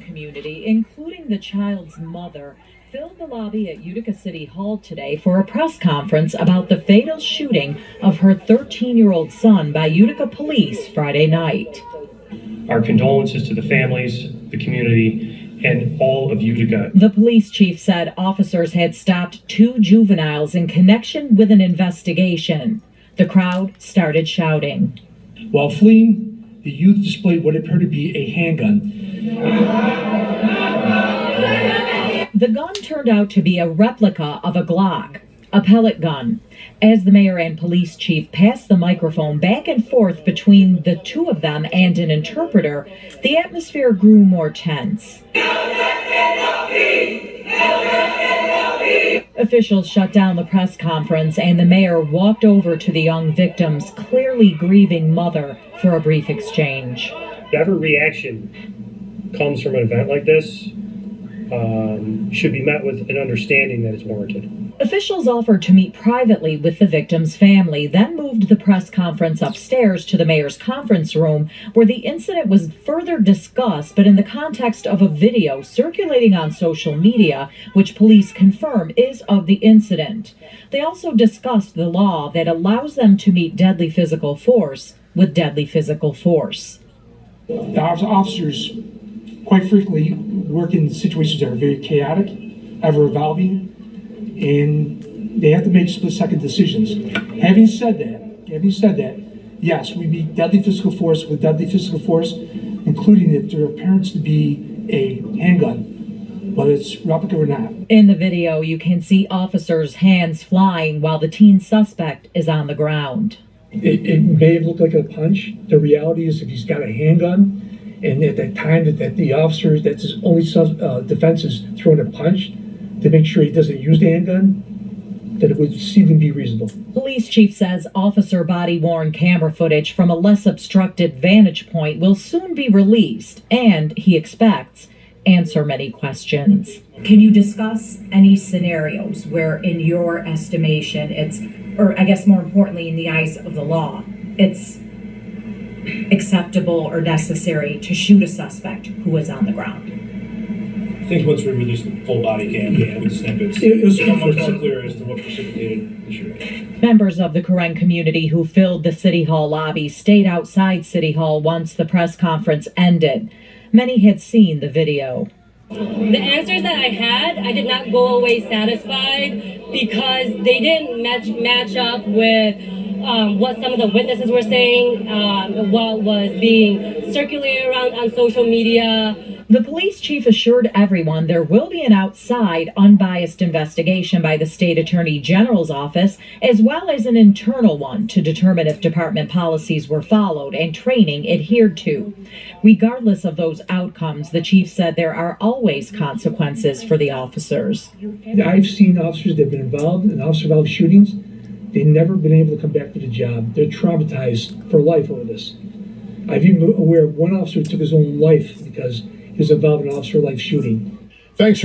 community, including the child's mother, filled the lobby at Utica City Hall today for a press conference about the fatal shooting of her 13-year-old son by Utica police Friday night. Our condolences to the families, the community, and all of Utica. The police chief said officers had stopped 2 juveniles in connection with an investigation. The crowd started shouting. While fleeing, the youth displayed what appeared to be a handgun. The gun turned out to be a replica of a Glock, a pellet gun. As the mayor and police chief passed the microphone back and forth between the two of them and an interpreter, the atmosphere grew more tense. Officials shut down the press conference and the mayor walked over to the young victim's clearly grieving mother for a brief exchange. Whatever reaction comes from an event like this should be met with an understanding that it's warranted. Officials offered to meet privately with the victim's family, then moved the press conference upstairs to the mayor's conference room, where the incident was further discussed, but in the context of a video circulating on social media, which police confirm is of the incident. They also discussed the law that allows them to meet deadly physical force with deadly physical force. The officers quite frequently work in situations that are very chaotic, ever evolving, and they have to make split-second decisions. Having said that, yes, we meet deadly physical force with deadly physical force, including if there appears to be a handgun, whether it's replica or not. In the video, you can see officers' hands flying while the teen suspect is on the ground. It may have looked like a punch. The reality is if he's got a handgun, and at that time that the officer, that's his only defense is throwing a punch to make sure he doesn't use the handgun, that it would even be reasonable. Police chief says officer body-worn camera footage from a less obstructed vantage point will soon be released and, he expects, answer many questions. Can you discuss any scenarios where, in your estimation, it's, or I guess more importantly in the eyes of the law, it's acceptable or necessary to shoot a suspect who is on the ground? I think once we release the full body cam with the snippets, it was much more clear as to what precipitated the shooting. Members of the Karen community who filled the City Hall lobby stayed outside City Hall once the press conference ended. Many had seen the video. The answers that I had, I did not go away satisfied because they didn't match up with what some of the witnesses were saying, what was being circulated around on social media. The police chief assured everyone there will be an outside, unbiased investigation by the state attorney general's office, as well as an internal one to determine if department policies were followed and training adhered to. Regardless of those outcomes, the chief said there are always consequences for the officers. I've seen officers that have been involved in officer-involved shootings. They've never been able to come back to the job. They're traumatized for life over this. I've even been aware of one officer who took his own life because he was involved in an officer-life shooting. Thanks.